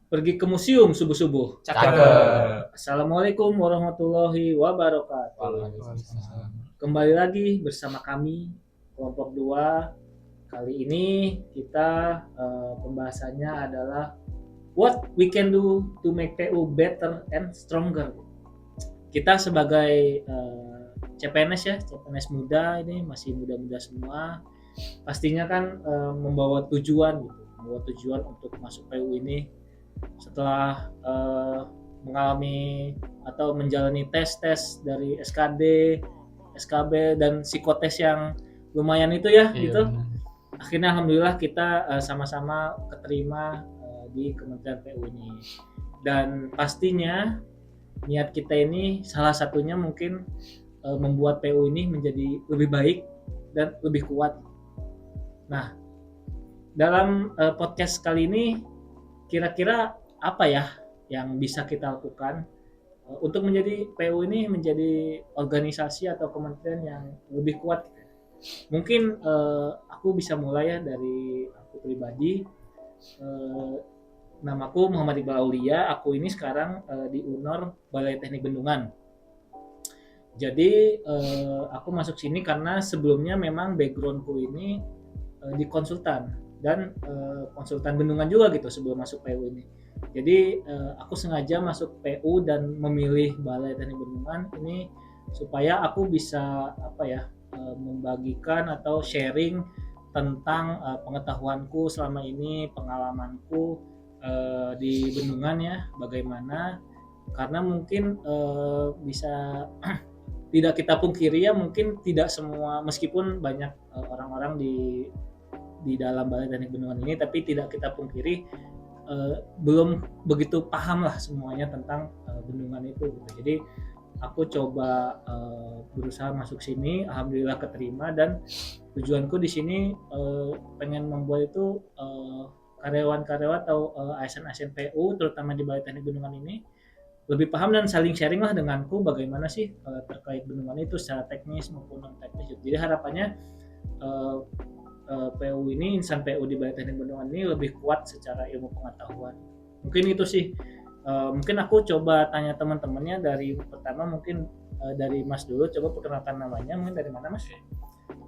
pergi ke museum subuh-subuh. Cakep. Assalamualaikum warahmatullahi wabarakatuh. Waalaikumsalam. Kembali lagi bersama kami kelompok 2. Kali ini kita pembahasannya adalah what we can do to make PU better and stronger. Kita sebagai CPNS ya, CPNS muda ini masih muda-muda semua, pastinya kan membawa tujuan gitu, membawa tujuan untuk masuk PU ini setelah mengalami atau menjalani tes-tes dari SKD, SKB dan psikotes yang lumayan itu ya gitu. Akhirnya alhamdulillah kita sama-sama keterima di Kementerian PU ini. Dan pastinya niat kita ini salah satunya mungkin membuat PU ini menjadi lebih baik dan lebih kuat. Nah, dalam podcast kali ini kira-kira apa ya yang bisa kita lakukan untuk menjadi PU ini menjadi organisasi atau kementerian yang lebih kuat. Mungkin aku bisa mulai ya dari aku pribadi. Namaku Muhammad Iqbal Aulia. Aku ini sekarang di UNOR Balai Teknik Bendungan. Jadi aku masuk sini karena sebelumnya memang backgroundku ini di konsultan dan konsultan bendungan juga gitu sebelum masuk PU ini. Jadi aku sengaja masuk PU dan memilih Balai Teknik Bendungan ini supaya aku bisa membagikan atau sharing tentang pengetahuanku selama ini, pengalamanku di bendungan ya, bagaimana karena mungkin bisa tidak kita pungkiri ya, mungkin tidak semua, meskipun banyak orang-orang di dalam Balai Teknik Bendungan ini, tapi tidak kita pungkiri belum begitu paham lah semuanya tentang bendungan itu gitu. Jadi aku coba berusaha masuk sini, alhamdulillah keterima, dan tujuanku di sini pengen membuat itu karyawan-karyawan atau ASN-ASN PU terutama di Balai Teknik Bendungan ini lebih paham dan saling sharing lah denganku bagaimana sih terkait bendungan itu secara teknis maupun non teknis. Jadi harapannya uh, PU ini, insan PU di Balai Teknik Bendungan ini lebih kuat secara ilmu pengetahuan. Mungkin itu sih. Mungkin aku coba tanya teman-temannya. Dari pertama mungkin dari Mas dulu, coba perkenalkan namanya, mungkin dari mana Mas?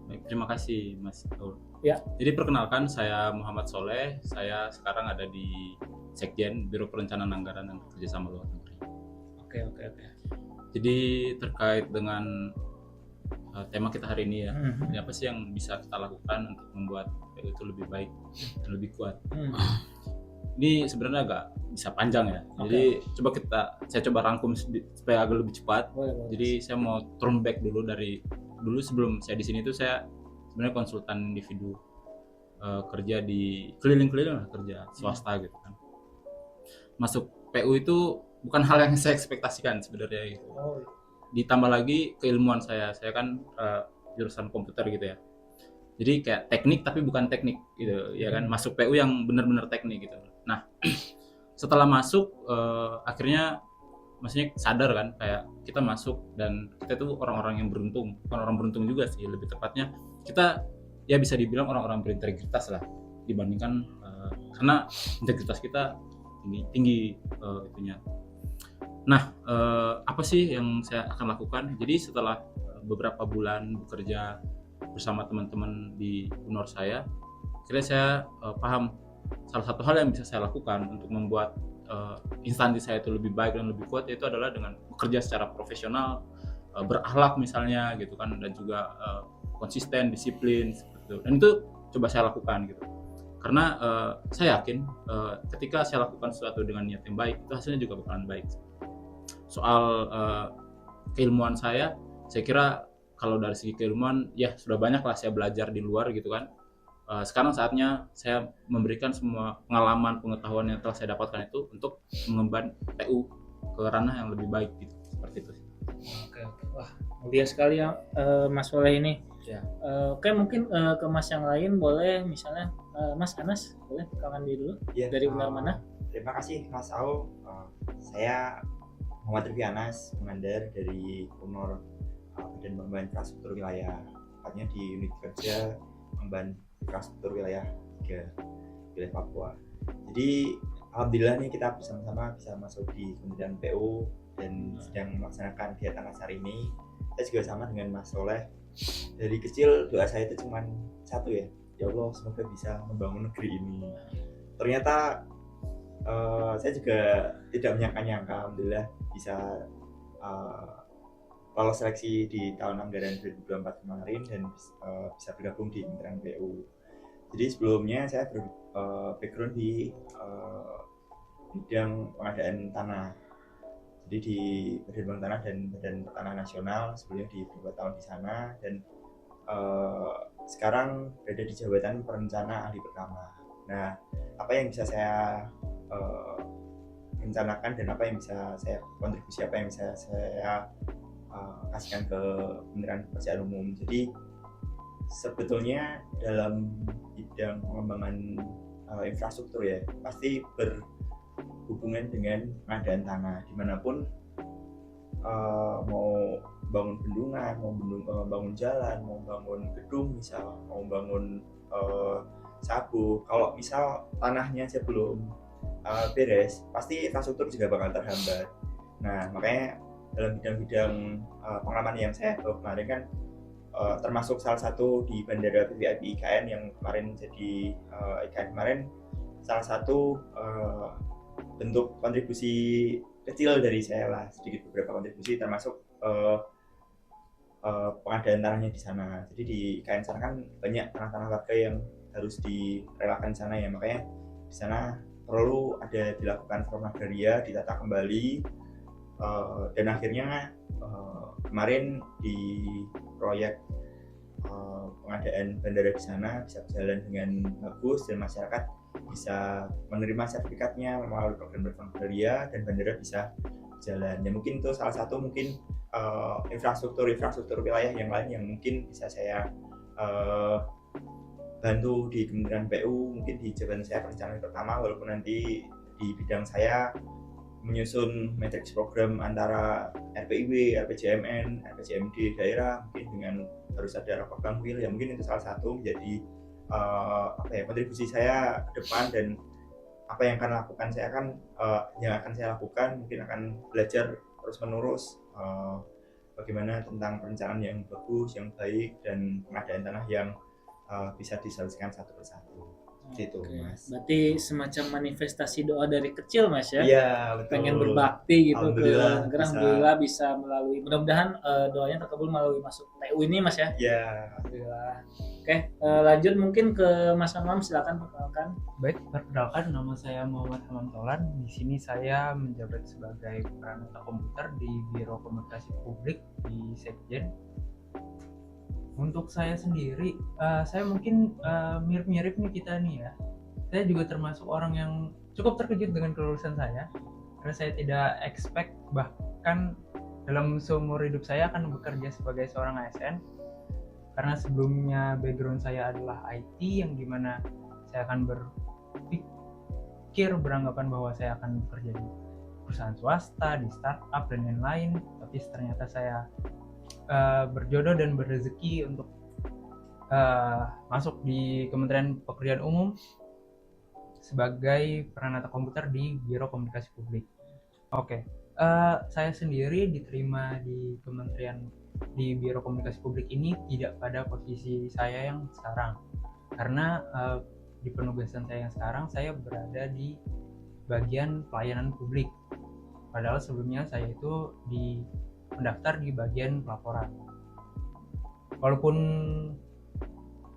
Baik, terima kasih Mas Aul. Ya. Jadi perkenalkan, saya Muhammad Soleh. Saya sekarang ada di Sekjen Biro Perencanaan Anggaran dan Kerjasama Luar Negeri. Oke. Jadi terkait dengan tema kita hari ini ya, apa sih yang bisa kita lakukan untuk membuat PU itu lebih baik dan lebih kuat? Ini sebenarnya agak bisa panjang ya. Jadi saya coba rangkum supaya agak lebih cepat. Jadi saya mau turn back dulu sebelum saya di sini tuh saya sebenarnya konsultan individu, kerja di keliling-keliling lah, kerja swasta gitu kan. Masuk PU itu bukan hal yang saya ekspektasikan sebenarnya gitu. Ditambah lagi keilmuan saya kan jurusan komputer gitu ya. Jadi kayak teknik tapi bukan teknik gitu ya kan, masuk PU yang benar-benar teknik gitu. Nah, setelah masuk akhirnya maksudnya sadar kan, kayak kita masuk dan kita tuh orang-orang yang beruntung. Bukan orang beruntung juga sih, lebih tepatnya kita ya bisa dibilang orang-orang berintegritas lah dibandingkan karena integritas kita tinggi itunya. Nah, apa sih yang saya akan lakukan? Jadi setelah beberapa bulan bekerja bersama teman-teman di UNOR saya, akhirnya saya paham salah satu hal yang bisa saya lakukan untuk membuat instansi saya itu lebih baik dan lebih kuat, yaitu adalah dengan bekerja secara profesional, berakhlak misalnya gitu kan, dan juga konsisten, disiplin seperti itu. Dan itu coba saya lakukan gitu. Karena saya yakin ketika saya lakukan sesuatu dengan niat yang baik, itu hasilnya juga bakalan baik. Soal keilmuan saya kira kalau dari segi keilmuan ya sudah banyak lah saya belajar di luar gitu kan. Sekarang saatnya saya memberikan semua pengalaman, pengetahuan yang telah saya dapatkan itu untuk mengemban PU ke ranah yang lebih baik gitu, seperti itu. Oke. Wah, mulia sekali ya Mas Soleh ini. Ya. Oke, mungkin ke Mas yang lain boleh, misalnya Mas Anas, boleh perkenalkan diri dulu ya, dari UNOR mana? Terima kasih Mas Aul. Saya Muhammad Rifki Anas, komander dari UNOR Badan Pengembangan Infrastruktur Wilayah, tepatnya di unit kerja pengembangan infrastruktur wilayah 3 wilayah Papua. Jadi alhamdulillah nih kita bersama-sama bisa masuk di Kementerian PU dan sedang melaksanakan kegiatan asar ini. Saya juga sama dengan Mas Soleh. Dari kecil doa saya itu cuma satu ya Allah semoga bisa membangun negeri ini. Ternyata saya juga tidak menyangka-nyangka alhamdulillah bisa lolos seleksi di tahun anggaran 2024 kemarin dan bisa bergabung di Kementerian PU. Jadi sebelumnya saya background di bidang pengadaan tanah. Jadi di Badan Bank Tanah dan Badan Tanah Nasional sebelumnya di beberapa tahun di sana dan sekarang berada di jabatan perencana ahli pertama. Nah, apa yang bisa saya rencanakan dan apa yang bisa saya kontribusi, apa yang bisa saya kasihkan ke Kementerian Pekerjaan Umum. Jadi sebetulnya dalam bidang pengembangan infrastruktur ya pasti berhubungan dengan pengadaan tanah dimanapun, mau bangun bendungan, mau bangun jalan, mau bangun gedung misal, mau bangun sabu, kalau misal tanahnya aja belum beres pasti infrastruktur juga bakal terhambat. Nah makanya dalam bidang-bidang pengalaman yang saya bawa kemarin kan termasuk salah satu di Bandara PVIP IKN yang kemarin jadi IKN kemarin, salah satu bentuk kontribusi kecil dari saya lah, sedikit beberapa kontribusi termasuk pengadaan tanahnya di sana. Jadi di IKN sana kan banyak tanah-tanah warga yang harus direlakan di sana ya, makanya di sana perlu ada dilakukan reforma agraria, ditata kembali, dan akhirnya kemarin di proyek pengadaan bandara di sana bisa berjalan dengan bagus dan masyarakat bisa menerima sertifikatnya melalui program reforma agraria dan bandara bisa jalan. Ya mungkin itu salah satu mungkin infrastruktur wilayah yang lain yang mungkin bisa saya bantu di Kementerian PU, mungkin di jabatan saya perencanaan pertama, walaupun nanti di bidang saya menyusun matriks program antara RPIW, RPJMN, RPJMD daerah, mungkin dengan harus ada rapor bangwil ya, mungkin itu salah satu menjadi kontribusi saya ke depan. Dan apa yang akan lakukan saya akan yang akan saya lakukan mungkin akan belajar terus menerus bagaimana tentang perencanaan yang bagus, yang baik, dan pengadaan tanah yang bisa diselesaikan satu persatu. Gitu, Mas. Berarti semacam manifestasi doa dari kecil, Mas ya? Iya, betul. Pengen berbakti gitu ke negara, alhamdulillah bisa melalui, mudah-mudahan doanya terkabul melalui masuk PU ini, Mas ya? Iya. Alhamdulillah. Oke, lanjut mungkin ke Mas Hamam, silakan perkenalkan. Baik, perkenalkan nama saya Muhammad Hamam Tolan. Di sini saya menjabat sebagai peranata komputer di Biro Komunikasi Publik di Sekjen. Untuk saya sendiri, saya mungkin mirip-mirip nih kita nih ya. Saya juga termasuk orang yang cukup terkejut dengan kelulusan saya, karena saya tidak expect bahkan dalam seumur hidup saya akan bekerja sebagai seorang ASN. Karena sebelumnya background saya adalah IT, yang dimana saya akan berpikir beranggapan bahwa saya akan bekerja di perusahaan swasta, di startup dan lain-lain. Tapi ternyata saya berjodoh dan berrezeki untuk masuk di Kementerian Pekerjaan Umum sebagai peranata komputer di Biro Komunikasi Publik. Oke, saya sendiri diterima di Biro Komunikasi Publik ini tidak pada posisi saya yang sekarang, karena di penugasan saya yang sekarang saya berada di bagian pelayanan publik, padahal sebelumnya saya itu mendaftar di bagian pelaporan. Walaupun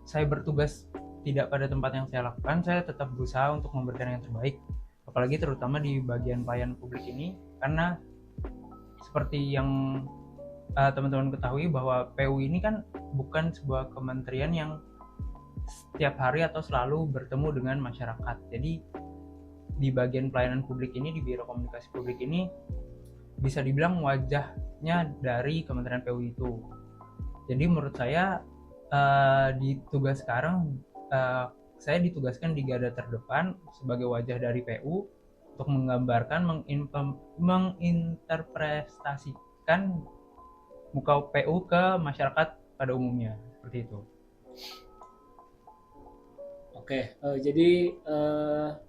saya bertugas tidak pada tempat yang saya lakukan, saya tetap berusaha untuk memberikan yang terbaik, apalagi terutama di bagian pelayanan publik ini, karena seperti yang teman-teman ketahui bahwa PU ini kan bukan sebuah kementerian yang setiap hari atau selalu bertemu dengan masyarakat. Jadi di bagian pelayanan publik ini, di Biro Komunikasi Publik ini, bisa dibilang wajahnya dari Kementerian PU itu. Jadi menurut saya di tugas sekarang saya ditugaskan di garda terdepan sebagai wajah dari PU untuk menggambarkan, menginterpretasikan muka PU ke masyarakat pada umumnya, seperti itu. Oke, jadi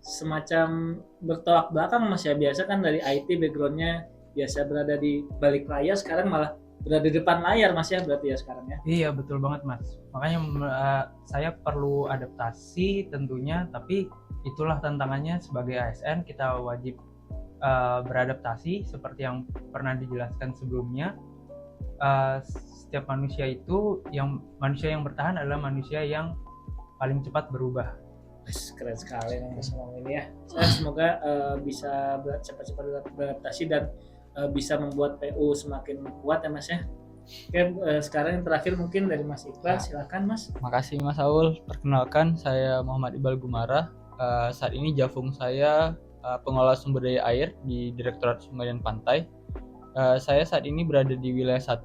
semacam bertolak belakang Mas ya. Biasa kan dari IT backgroundnya biasa berada di balik layar, sekarang malah berada di depan layar Mas ya, berarti ya sekarang ya. Iya betul banget Mas. Makanya saya perlu adaptasi tentunya, tapi itulah tantangannya sebagai ASN, kita wajib beradaptasi seperti yang pernah dijelaskan sebelumnya. Setiap manusia itu, manusia yang bertahan adalah manusia yang paling cepat berubah. Keren sekali Mas ngomong ini ya. Saya semoga bisa cepat-cepat beradaptasi dan bisa membuat PU semakin kuat ya Mas ya. Oke, sekarang yang terakhir mungkin dari Mas Iqbal, silakan Mas. Makasih Mas Saul. Perkenalkan, saya Muhammad Iqbal Gumara. Saat ini jafung saya pengelola sumber daya air di Direktorat Sungai dan Pantai. Saya saat ini berada di wilayah 1.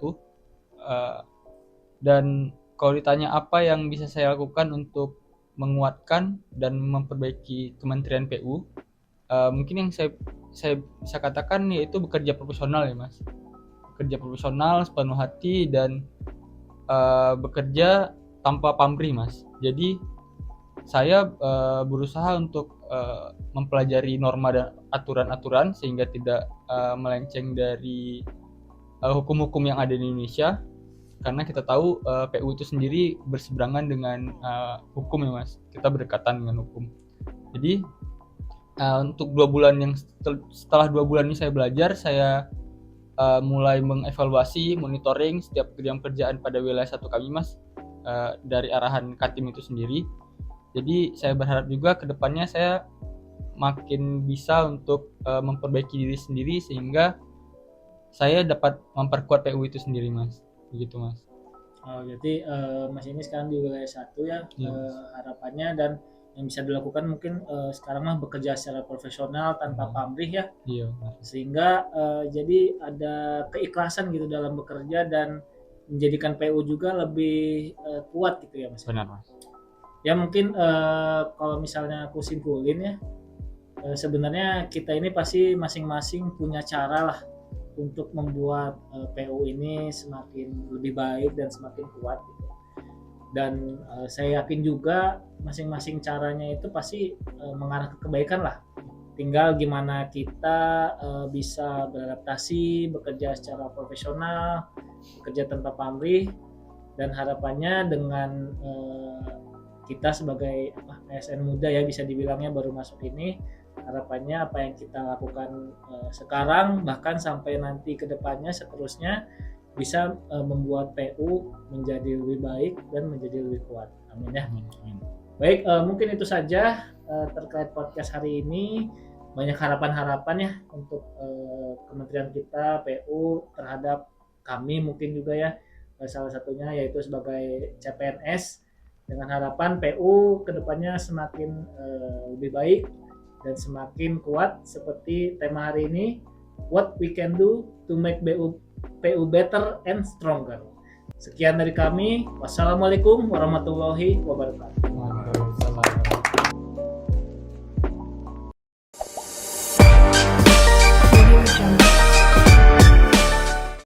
Dan kalau ditanya apa yang bisa saya lakukan untuk menguatkan dan memperbaiki Kementerian PU, mungkin yang saya bisa katakan yaitu bekerja profesional ya Mas. Bekerja profesional sepenuh hati dan bekerja tanpa pamrih Mas. Jadi saya berusaha untuk mempelajari norma dan aturan-aturan sehingga tidak melenceng dari hukum-hukum yang ada di Indonesia, karena kita tahu PU itu sendiri berseberangan dengan hukum ya Mas. Kita berdekatan dengan hukum. Jadi untuk 2 bulan setelah 2 bulan ini saya belajar, saya mulai mengevaluasi, monitoring setiap kerjaan pada wilayah 1 kami Mas, dari arahan Katim itu sendiri. Jadi saya berharap juga ke depannya saya makin bisa untuk memperbaiki diri sendiri sehingga saya dapat memperkuat PU itu sendiri Mas. Begitu Mas. Oh, jadi Mas ini sekarang di wilayah 1 ya. Harapannya dan yang bisa dilakukan mungkin sekarang mah bekerja secara profesional tanpa pamrih ya. Iya. Sehingga jadi ada keikhlasan gitu dalam bekerja dan menjadikan PU juga lebih kuat gitu ya Mas. Benar Mas. Ya mungkin kalau misalnya aku simpulin ya, sebenarnya kita ini pasti masing-masing punya cara lah untuk membuat PU ini semakin lebih baik dan semakin kuat gitu. Dan saya yakin juga masing-masing caranya itu pasti mengarah ke kebaikan lah. Tinggal gimana kita bisa beradaptasi, bekerja secara profesional, bekerja tanpa pamrih, dan harapannya dengan kita sebagai ASN muda ya bisa dibilangnya baru masuk ini, harapannya apa yang kita lakukan sekarang bahkan sampai nanti ke depannya seterusnya bisa membuat PU menjadi lebih baik dan menjadi lebih kuat. Amin ya. Baik, mungkin itu saja terkait podcast hari ini. Banyak harapan-harapan ya untuk kementerian kita PU terhadap kami mungkin juga ya, salah satunya yaitu sebagai CPNS, dengan harapan PU kedepannya semakin lebih baik dan semakin kuat seperti tema hari ini, what we can do to make PU better and stronger. Sekian dari kami. Wassalamualaikum warahmatullahi wabarakatuh.